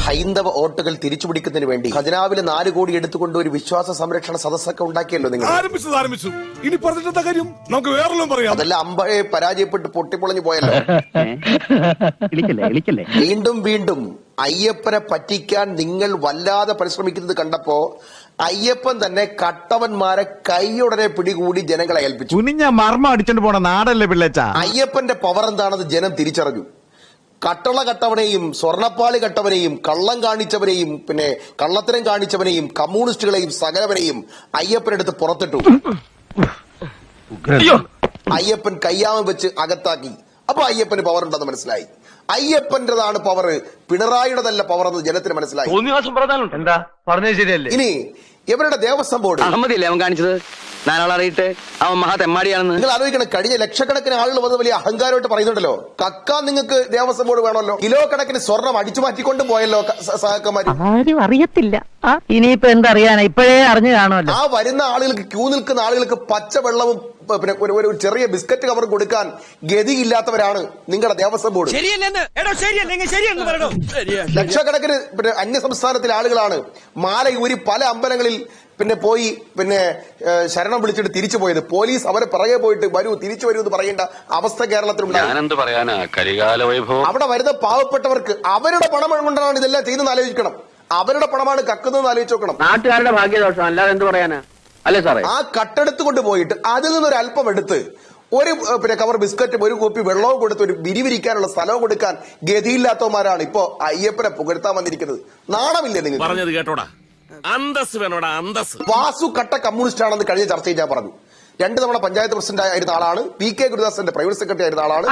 ഹൈന്ദവ വോട്ടുകൾ തിരിച്ചുപിടിക്കുന്നതിന് വേണ്ടി ഖജനാവിലെ 4 കോടി എടുത്തുകൊണ്ട് ഒരു വിശ്വാസ സംരക്ഷണ സദസ്സൊക്കെ ഉണ്ടാക്കിയല്ലോ നിങ്ങൾ. ആരംഭിച്ചു. ഇനി പറഞ്ഞിട്ട കാര്യം നമുക്ക് വേറെല്ലാം പറയാം. അതെല്ലാം അമ്പഴെ പരാജയപ്പെട്ട് പൊട്ടിപ്പൊളഞ്ഞു പോയല്ലോ. വീണ്ടും വീണ്ടും അയ്യപ്പനെ പറ്റിക്കാൻ നിങ്ങൾ വല്ലാതെ പരിശ്രമിക്കുന്നത് കണ്ടപ്പോ അയ്യപ്പൻ തന്നെ കട്ടവന്മാരെ കൈയുടനെ പിടികൂടി ജനങ്ങളെ ഏൽപ്പിച്ചു. കുനിഞ്ഞ മർമ്മ അടിച്ചോണ്ട് പോണ നാടല്ലേ പിള്ളേച്ച. അയ്യപ്പന്റെ പവർ എന്താണെന്ന് ജനം തിരിച്ചറിഞ്ഞു. കട്ടള കട്ടവനെയും സ്വർണപ്പാളി കട്ടവനെയും കള്ളം കാണിച്ചവനെയും പിന്നെ കള്ളത്തരം കാണിച്ചവനെയും കമ്മ്യൂണിസ്റ്റുകളെയും സകലവനെയും അയ്യപ്പനെടുത്ത് പുറത്തിട്ടു. അയ്യപ്പൻ കയ്യാമം വെച്ച് അകത്താക്കി. അപ്പൊ അയ്യപ്പന് പവർ ഉണ്ടെന്ന് മനസ്സിലായി. അയ്യപ്പന്റേതാണ് പവർ, പിണറായിയുടേതല്ല പവർ എന്ന് ജനത്തിന് മനസ്സിലായി. എന്താ പറഞ്ഞത് ശരിയല്ലേ? ഇനി ഇവരുടെ ദേവസ്വം ബോർഡ് അഹമ്മദില്ലേ അവൻ കാണിച്ചത്? നാലാളറിയിട്ട് അവൻ മഹാ തെമ്മാടിയാണെന്ന് നിങ്ങൾ ആലോചിക്കണം. കഴിഞ്ഞ ലക്ഷക്കണക്കിന് ആളുകൾ വന്ന് വലിയ അഹങ്കാരമായിട്ട് പറയുന്നുണ്ടല്ലോ, കക്കാൻ നിങ്ങൾക്ക് ദേവസ്വം ബോർഡ് വേണമല്ലോ. കിലോ കണക്കിന് സ്വർണം അടിച്ചു മാറ്റിക്കൊണ്ടും പോയല്ലോ സഹക്കന്മാര്. ആരും അറിയത്തില്ല. ഇനിയിപ്പോ എന്തറിയാനാ, ഇപ്പോഴേ അറിഞ്ഞു കാണുമല്ലോ. ആ വരുന്ന ആളുകൾക്ക്, ക്യൂ നിൽക്കുന്ന ആളുകൾക്ക് പച്ചവെള്ളവും പിന്നെ ഒരു ചെറിയ ബിസ്ക്കറ്റ് കവർ കൊടുക്കാൻ ഗതിയില്ലാത്തവരാണ് നിങ്ങളുടെ ദേവസ്വം ബോർഡ്. ലക്ഷക്കണക്കിന് പിന്നെ അന്യ സംസ്ഥാനത്തിലെ ആളുകളാണ് മാല ഊരി പല അമ്പലങ്ങളിൽ പിന്നെ പോയി പിന്നെ ശരണം വിളിച്ചിട്ട് തിരിച്ചു പോയത്. പോലീസ് അവരെ പിറകെ പോയിട്ട് വരൂ, തിരിച്ചു വരൂ എന്ന് പറയേണ്ട അവസ്ഥ കേരളത്തിലുണ്ടായി. അവിടെ വരുന്ന പാവപ്പെട്ടവർക്ക് അവരുടെ പണം കൊണ്ടാണ് ഇതെല്ലാം ചെയ്യുന്നതെന്ന് ആലോചിക്കണം. അവരുടെ പണമാണ് കക്കുന്നതെന്ന് ആലോചിച്ച് നോക്കണം. നാട്ടുകാരുടെ ഭാഗ്യദോഷം അല്ലാതെ എന്ത് പറയാനാ? അല്ലേ സാറേ? ആ കട്ടെടുത്ത് കൊണ്ടുപോയിട്ട് അതിൽ നിന്നൊരു അല്പം എടുത്ത് ഒരു പിന്നെ കവർ ബിസ്ക്കറ്റും ഒരു കുപ്പി വെള്ളവും കൊടുത്ത് ഒരു വിരിവിരിക്കാനുള്ള സ്ഥലവും കൊടുക്കാൻ ഗതിയില്ലാത്തവന്മാരാണ് ഇപ്പോ അയ്യപ്പനെ പുകഴ്ത്താൻ വന്നിരിക്കുന്നത്. നാണമില്ലേ നിങ്ങൾ? പറഞ്ഞത് കേട്ടോടാ, അന്തസ് വേണോടാ, അന്തസ്. വാസു കട്ട കമ്മ്യൂണിസ്റ്റ് ആണെന്ന് കഴിഞ്ഞ ചർച്ചയിൽ ഞാൻ പറഞ്ഞു. 2 തവണ പഞ്ചായത്ത് പ്രസിഡന്റ് ആയിരുന്ന ആളാണ്. PK ഗുരുദാസന്റെ പ്രൈവറ്റ് സെക്രട്ടറി ആയിരുന്ന ആളാണ്.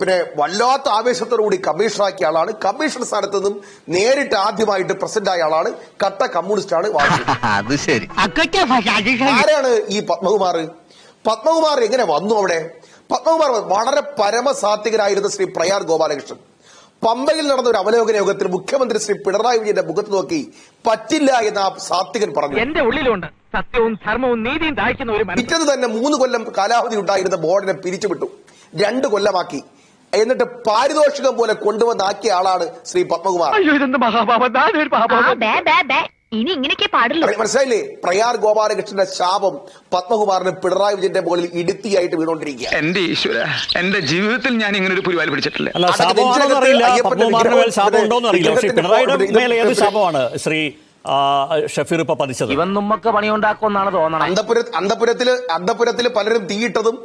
പിന്നെ വല്ലാത്ത ആവേശത്തോടുകൂടി കമ്മീഷണറാക്കിയ ആളാണ്. കമ്മീഷണർ സ്ഥാനത്ത് നിന്നും നേരിട്ട് ആദ്യമായിട്ട് പ്രസിഡന്റ് ആയ ആളാണ്. കട്ട കമ്മ്യൂണിസ്റ്റ് ആണ് വാസു. അത് ശരി. ആരാണ് ഈ പത്മകുമാർ? പത്മകുമാർ എങ്ങനെ വന്നു അവിടെ? പത്മകുമാർ വളരെ പരമസാത്വികനായിരുന്ന ശ്രീ പ്രയാർ ഗോപാലകൃഷ്ണൻ പമ്പയിൽ നടന്ന ഒരു അവലോകന യോഗത്തിൽ മുഖ്യമന്ത്രി ശ്രീ പിണറായി വിജയന്റെ മുഖത്ത് നോക്കി പറ്റില്ല എന്ന് ആ സാത്വികൻ പറഞ്ഞു. എന്റെ ഉള്ളിലുണ്ട് സത്യവും ധർമ്മവും നീതിയും ദാഹിക്കുന്ന ഒരു പിറ്റേന്ന് തന്നെ 3 കൊല്ലം കാലാവധി ഉണ്ടായിരുന്ന ബോർഡിനെ പിരിച്ചുവിട്ടു. 2 കൊല്ലമാക്കി. എന്നിട്ട് പാരിതോഷികം പോലെ കൊണ്ടുവന്നാക്കിയ ആളാണ് ശ്രീ പത്മകുമാർ. ഇനി ഇങ്ങനെയൊക്കെ പാടില്ല. മനസ്സിലായില്ലേ? പ്രയാർ ഗോപാലകൃഷ്ണന്റെ ശാപം പത്മകുമാറിന് പിണറായി വിജയന്റെ മുകളിൽ ഇടുത്തിയായിട്ട് വീണോണ്ടിരിക്കുക. എന്റെ ഈശ്വര, എന്റെ ജീവിതത്തിൽ ഞാൻ ഇങ്ങനെ ഒരു പുലിവാൽ പിടിച്ചിട്ടില്ല. ശ്രീ ഷഫീർ ഇപ്പൊ പതിച്ചത് ഇവൻ നമ്മക്ക് പണിയുണ്ടാക്കുമെന്നാണ് തോന്നണം. അന്തപുരത്തിൽ പലരും തീയിട്ടതും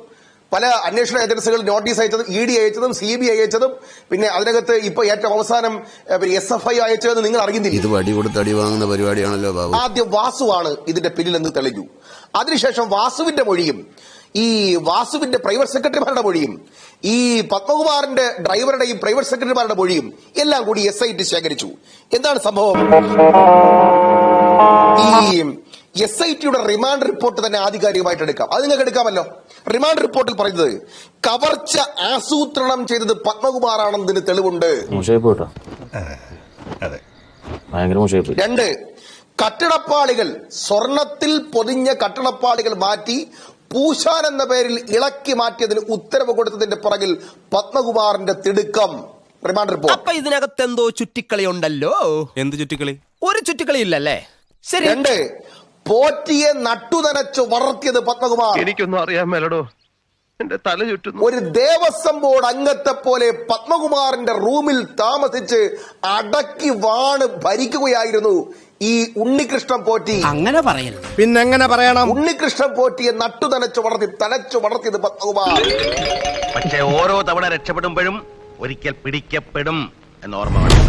പല അന്വേഷണ ഏജൻസികൾ നോട്ടീസ് അയച്ചതും ED അയച്ചതും CBI അയച്ചതും പിന്നെ അതിനകത്ത് ഇപ്പൊ ഏറ്റവും അവസാനം SFI അയച്ചതെന്ന് നിങ്ങൾ അറിയുന്നില്ല. ഇത് വടി കൊടുത്ത് അടി വാങ്ങുന്ന പരിപാടിയാണല്ലോ ബാബു. ആദ്യം വാസുവാണ് ഇതിന്റെ പിന്നിലെന്ന് തെളിഞ്ഞു. അതിനുശേഷം വാസുവിന്റെ മൊഴിയും ഈ വാസുവിന്റെ പ്രൈവറ്റ് സെക്രട്ടറിമാരുടെ മൊഴിയും ഈ പത്മകുമാറിന്റെ ഡ്രൈവറുടെയും പ്രൈവറ്റ് സെക്രട്ടറിമാരുടെ മൊഴിയും എല്ലാം കൂടി SIT ശേഖരിച്ചു. എന്താണ് സംഭവം? ഈ SITയുടെ റിമാൻഡ് റിപ്പോർട്ട് തന്നെ ആധികാരികമായിട്ട് എടുക്കാം. അത് നിങ്ങൾക്ക് എടുക്കാമല്ലോ. റിമാൻഡ് റിപ്പോർട്ടിൽ പറയുന്നത് കവർച്ച ആസൂത്രണം ചെയ്തത് പത്മകുമാറാണെന്നതിന് തെളിവുണ്ട്. 2 കട്ടടപ്പാളികൾ, സ്വർണത്തിൽ പൊതിഞ്ഞ കട്ടടപ്പാളികൾ മാറ്റി പൂശാൻ എന്ന പേരിൽ ഇളക്കി മാറ്റിയതിന് ഉത്തരവ് കൊടുത്തതിന്റെ പുറകിൽ പത്മകുമാറിന്റെ തിടുക്കം. Remand report. അപ്പൊ ഇതിനകത്ത് എന്തോ ചുറ്റിക്കളി ഉണ്ടല്ലോ. എന്ത് ചുറ്റിക്കളി? ഒരു ചുറ്റിക്കളി ഇല്ലല്ലേ? ശരി. 2 പോറ്റിയെ നട്ടുനനച്ചു വളർത്തിയത് പത്മകുമാർ. എനിക്കൊന്നും അറിയാൻ മേലടോ, എന്റെ തല ചുറ്റുന്നു. ഒരു ദേവസ്വം ബോർഡ് അംഗത്തെ പോലെ പത്മകുമാറിന്റെ റൂമിൽ താമസിച്ച് അടക്കി വാണ് ഭരിക്കുകയായിരുന്നു ഈ ഉണ്ണികൃഷ്ണൻ പോറ്റി. അങ്ങനെ പറയരുത്. പിന്നെങ്ങനെ പറയണം? ഉണ്ണികൃഷ്ണൻ പോറ്റിയെ നട്ടുനനച്ചു വളർത്തിയത് പത്മകുമാർ. പക്ഷെ ഓരോ തവണ രക്ഷപ്പെടുമ്പോഴും ഒരിക്കൽ പിടിക്കപ്പെടും എന്നോർമ്മ വേണം.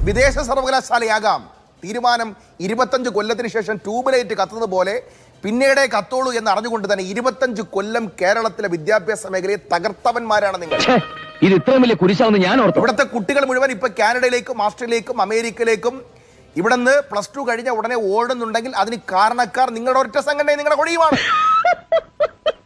വിദേശ സർവകലാശാലയാകാം. തീരുമാനം 25 കൊല്ലത്തിന് ശേഷം ട്യൂബ്ലൈറ്റ് കത്തുന്നത് പോലെ പിന്നീടേ കത്തോളൂ എന്ന് അറിഞ്ഞുകൊണ്ട് തന്നെ 25 കൊല്ലം കേരളത്തിലെ വിദ്യാഭ്യാസ മേഖലയെ തകർത്തവന്മാരാണ് നിങ്ങൾ. ഇത് ഇത്രയും വലിയ കുരിശാവെന്ന് ഞാൻ ഓർത്തു. ഇവിടുത്തെ കുട്ടികൾ മുഴുവൻ ഇപ്പൊ കാനഡയിലേക്കും ഓസ്ട്രേലിയയിലേക്കും അമേരിക്കയിലേക്കും ഇവിടുന്ന് +2 കഴിഞ്ഞ ഉടനെ ഓടുന്നുണ്ടെങ്കിൽ അതിന് കാരണക്കാർ നിങ്ങളുടെ ഒറ്റ സംഘടന, നിങ്ങളുടെ കൊടിയുമാണ്.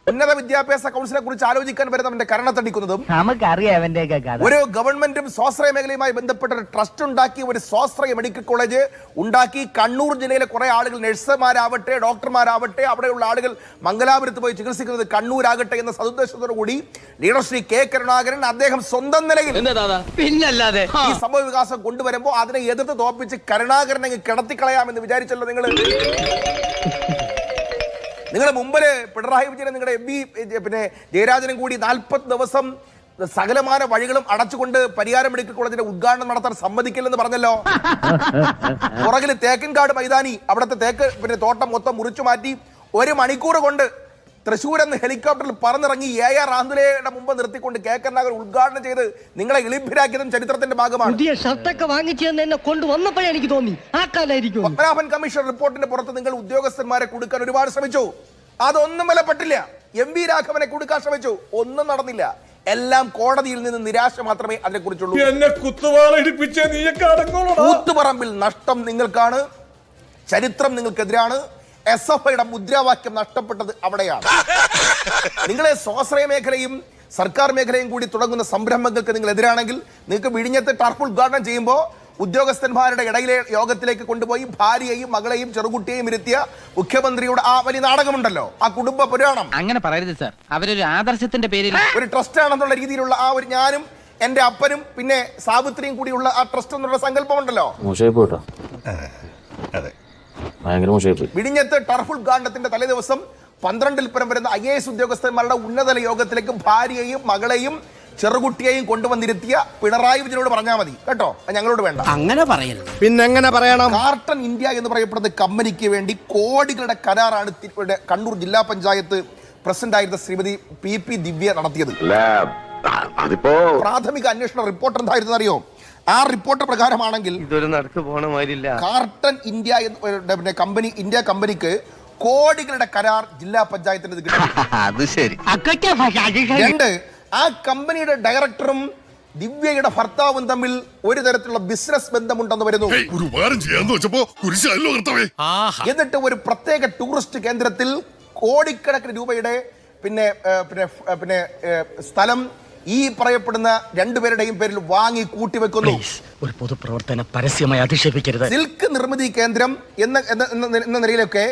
ഉന്നത വിദ്യാഭ്യാസ കൗൺസിലെ കുറിച്ച് ആലോചിക്കാൻ വരുന്നവന്റെ കരണത്തടിക്കുന്നതും നമുക്കറിയാം അവന്റെയൊക്കെ കഥ. ഒരു ഗവൺമെന്റും സ്വാശ്രയ മേഖലയുമായി ബന്ധപ്പെട്ട ഒരു ട്രസ്റ്റ് ഉണ്ടാക്കി, ഒരു സ്വാശ്രയ മെഡിക്കൽ കോളേജ് ഉണ്ടാക്കി. കണ്ണൂർ ജില്ലയിലെ കുറെ ആളുകൾ, നഴ്സുമാരാവട്ടെ, ഡോക്ടർമാരാവട്ടെ, അവിടെയുള്ള ആളുകൾ മംഗലാപുരത്ത് പോയി ചികിത്സിക്കുന്നത് കണ്ണൂരാകട്ടെ എന്ന സതുദ്ദേശത്തോടു കൂടി ലീഡർ ശ്രീ കെ കരുണാകരൻ അദ്ദേഹം സ്വന്തം നിലയിൽ പിന്നല്ലാതെ ഈ സംഭവ വികാസം കൊണ്ടുവരുമ്പോൾ അതിനെ എതിർത്ത് തോപ്പിച്ച് കരുണാകരനെ കിടത്തിക്കളയാമെന്ന് വിചാരിച്ചല്ലോ നിങ്ങൾ മുമ്പില് പിണറായി വിജയൻ നിങ്ങളുടെ എം പി പിന്നെ ജയരാജനും കൂടി 40 ദിവസം സകലമാന വഴികളും അടച്ചുകൊണ്ട് പരിയാരം മെഡിക്കൽ കോളേജിന്റെ ഉദ്ഘാടനം നടത്താൻ സമ്മതിക്കില്ലെന്ന് പറഞ്ഞല്ലോ. പുറകില് തേക്കൻകാട് മൈതാനി, അവിടുത്തെ പിന്നെ തോട്ടം മൊത്തം മുറിച്ചു മാറ്റി 1 മണിക്കൂർ കൊണ്ട് തൃശ്ശൂർ എന്ന ഹെലികോപ്റ്ററിൽ പറന്നിറങ്ങി AR ആന്തുലയുടെ മുമ്പ് നിർത്തിക്കൊണ്ട് കെ കരുണാകരൻ ഉദ്ഘാടനം ചെയ്ത് നിങ്ങളെ ഇളിഭ്യരാക്കിയതും ചരിത്രത്തിന്റെ ഭാഗമാണ്. പുതിയ ഷർട്ടൊക്കെ വാങ്ങിച്ചു എന്നെ കൊണ്ടുവന്നപ്പോഴേ എനിക്ക് തോന്നി ആ കാലായിരിക്കും. പത്മനാഭൻ കമ്മീഷൻ റിപ്പോർട്ടിന്റെ പുറത്ത് നിങ്ങൾ ഉദ്യോഗസ്ഥന്മാരെ കൊടുക്കാൻ ഒരുപാട് ശ്രമിച്ചു, അതൊന്നും വിലപ്പെട്ടില്ല. എം വി രാഘവനെ കൊടുക്കാൻ ശ്രമിച്ചു, ഒന്നും നടന്നില്ല. എല്ലാം കോടതിയിൽ നിന്ന് നിരാശ മാത്രമേ അതിനെ കുറിച്ചുള്ളൂ. എന്നെ കുത്തുവാളടിപ്പിച്ച നീയൊക്കെ അടങ്ങോളൂ. കൂത്തുപറമ്പിൽ നഷ്ടം നിങ്ങൾക്കാണ്, ചരിത്രം നിങ്ങൾക്കെതിരാണ്. SFIയുടെ മുദ്രാവാക്യം നഷ്ടപ്പെട്ടത് അവിടെയാണ്. നിങ്ങളെ സ്വാശ്രയ മേഖലയും സർക്കാർ മേഖലയും കൂടി തുടങ്ങുന്ന സംരംഭങ്ങൾക്ക് നിങ്ങൾ എതിരാണെങ്കിൽ നിങ്ങൾക്ക് വിഴിഞ്ഞത്തെ ടർഫ് ഉദ്ഘാടനം ചെയ്യുമ്പോൾ ഉദ്യോഗസ്ഥന്മാരുടെ ഇടയിലെ യോഗത്തിലേക്ക് കൊണ്ടുപോയി ഭാര്യയെയും മകളെയും ചെറുകുട്ടിയെയും ഇരുത്തിയ മുഖ്യമന്ത്രിയുടെ ആ വലിയ നാടകമുണ്ടല്ലോ, ആ കുടുംബ പുരാണം. അങ്ങനെ പറയരുത് സാർ, അവരൊരു ആദർശത്തിന്റെ പേരിൽ ഒരു ട്രസ്റ്റ് ആണെന്നുള്ള രീതിയിലുള്ള ആ ഒരു ഞാനും എന്റെ അപ്പനും പിന്നെ സാവിത്രിയും കൂടിയുള്ള ആ ട്രസ്റ്റ് എന്നുള്ള സങ്കല്പമുണ്ടല്ലോ. വിഴിഞ്ഞത്ത് ടർഫ് ഉദ്ഘാടനത്തിന്റെ തലേ ദിവസം 12-ൽ പരം വരുന്ന IAS ഉദ്യോഗസ്ഥന്മാരുടെ ഉന്നതല യോഗത്തിലേക്ക് ഭാര്യയെയും മകളെയും ചെറുകുട്ടിയെയും കൊണ്ടുവന്നിരുത്തിയ പിണറായി വിജയനോട് പറഞ്ഞാൽ മതി കേട്ടോ, ഞങ്ങളോട് വേണ്ട. അങ്ങനെ പറയരുത്, പിന്നെ എങ്ങനെ പറയണം? കാർട്ടൺ ഇന്ത്യ എന്ന് പറയപ്പെടുന്ന കമ്പനിക്ക് വേണ്ടി കോടികളുടെ കരാറാണ് കണ്ണൂർ ജില്ലാ പഞ്ചായത്ത് പ്രസിഡന്റായിരുന്ന ശ്രീമതി PP ദിവ്യ നടത്തിയത്. പ്രാഥമിക അന്വേഷണ റിപ്പോർട്ട് എന്തായിരുന്നു അറിയോ? ആ റിപ്പോർട്ട് പ്രകാരമാണെങ്കിൽ ഇതൊരു നടക്ക് പോണ മാതിരില്ല. കാർട്ടൺ ഇന്ത്യ എന്ന കമ്പനി, ഇന്ത്യ കമ്പനിക്ക് കോടികളുടെ കരാർ ജില്ലാ പഞ്ചായത്തിന് കിട്ടി. അത് ശരി. 2, ആ കമ്പനിയുടെ ഡയറക്ടറും ദിവ്യയുടെ ഭർത്താവും തമ്മിൽ ഒരു തരത്തിലുള്ള ബിസിനസ് ബന്ധമുണ്ടെന്ന് വരുന്നു. ഒരു ഉപകാരം ചെയ്യാന്ന് വെച്ചപ്പോ കുരിശല്ലോ കർത്താവേ. എന്നിട്ട് ഒരു പ്രത്യേക ടൂറിസ്റ്റ് കേന്ദ്രത്തിൽ കോടിക്കണക്കിന് രൂപയുടെ പിന്നെ സ്ഥലം ഈ പറയപ്പെടുന്ന രണ്ടുപേരുടെയും പേരിൽ വാങ്ങി കൂട്ടിവെക്കുന്നു. ഒരു പൊതുപ്രവർത്തന പരസ്യമായി അധിക്ഷേപിക്കരുത്. സിൽക്ക് നിർമ്മിതി കേന്ദ്രം എന്ന നിലയിലൊക്കെ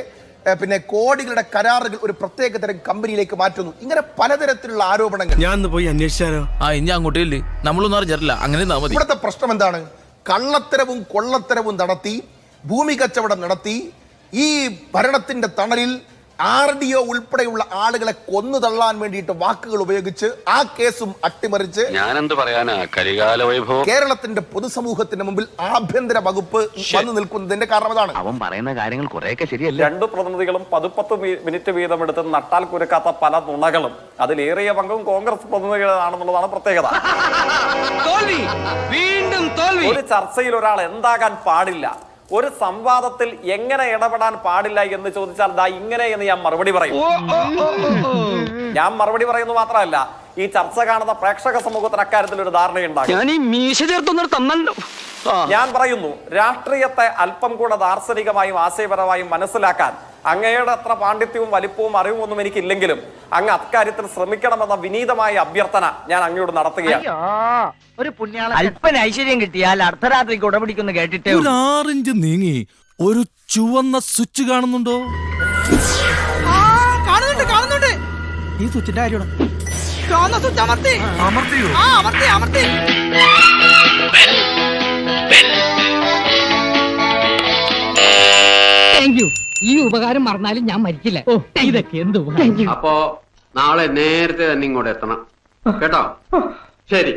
പിന്നെ കോടികളുടെ കരാറുകൾ ഒരു പ്രത്യേക തരം കമ്പനിയിലേക്ക് മാറ്റുന്നു. ഇങ്ങനെ പലതരത്തിലുള്ള ആരോപണങ്ങൾ. ഞാൻ പോയി അന്വേഷിച്ചാലോ? ഇനി അങ്ങോട്ടില്ലേ, നമ്മളൊന്നും അറിഞ്ഞിട്ടില്ല. അങ്ങനെ ഇവിടുത്തെ പ്രശ്നം എന്താണ്? കള്ളത്തരവും കൊള്ളത്തരവും നടത്തി, ഭൂമി കച്ചവടം നടത്തി, ഈ ഭരണത്തിന്റെ തണലിൽ RDO ഉൾപ്പെടെയുള്ള ആളുകളെ കൊന്നു തള്ളാൻ വേണ്ടിയിട്ട് വാക്കുകൾ ഉപയോഗിച്ച് ആ കേസും അട്ടിമറിച്ച് ഞാനെന്ത് പറയാനാ, കലികാല വൈഭവം. കേരളത്തിന്റെ പൊതുസമൂഹത്തിന്റെ മുമ്പിൽ ആഭ്യന്തര വകുപ്പ് വന്നു നിൽക്കുന്നതിന്റെ കാരണം അതാണ്. അവൻ പറയുന്ന കാര്യങ്ങൾ കുറെയൊക്കെ ശരിയല്ല. 2 പ്രതിനിധികളും 10 മിനിറ്റ് വീതം എടുത്ത് നട്ടാൽ കുരക്കാത്ത പല നുണകളും, അതിലേറിയ പങ്കും കോൺഗ്രസ് പ്രതിനിധികളാണെന്നുള്ളതാണ് പ്രത്യേകത. ഒരു ചർച്ചയിൽ ഒരാൾ എന്താകാൻ പാടില്ല, ഒരു സംവാദത്തിൽ എങ്ങനെ ഇടപെടാൻ പാടില്ല എന്ന് ചോദിച്ചാൽ ദാ ഇങ്ങനെ എന്ന് ഞാൻ മറുപടി പറയും. ഞാൻ മറുപടി പറയുന്നു മാത്രമല്ല, ഈ ചർച്ച കാണുന്ന പ്രേക്ഷക സമൂഹത്തിന് അക്കാര്യത്തിൽ ഒരു ധാരണയുണ്ടാകും. ഞാൻ പറയുന്നു, രാഷ്ട്രീയത്തെ അല്പം കൂടെ ദാർശനികമായും ആശയപരമായും മനസ്സിലാക്കാൻ അങ്ങയുടെ അത്ര പാണ്ഡിത്യവും വലിപ്പവും അറിവും ഒന്നും എനിക്കില്ലെങ്കിലും അങ്ങ് അക്കാര്യത്തിൽ ശ്രമിക്കണമെന്ന വിനീതമായ അഭ്യർത്ഥന ഞാൻ അങ്ങയോട് നടത്തുകയാണ്. ഒരു പുണ്യാള അല്പന ഐശ്വര്യം കിട്ടിയാൽ അർദ്ധരാത്രിക്ക് ഉടപിടിക്കുന്നു കേട്ടിട്ടേ. ഒരു 6 ഇഞ്ച് നീങ്ങി ഒരു ചുവന്ന സ്വിച്ച് കാണുന്നുണ്ടോ? കാണുന്നുണ്ട്. ഈ സ്വിച്ചിന്റെ കാര്യമാണ്. അമർത്തിയോ? അമർത്തി. Thank you. ഈ ഉപകാരം മറന്നാലും ഞാൻ മരിക്കില്ല. ഇതൊക്കെ എന്ത് ഉപകാരം. അപ്പോ നാളെ നേരത്തെ തന്നെ ഇങ്ങോട്ട് എത്തണം കേട്ടോ. ശരി.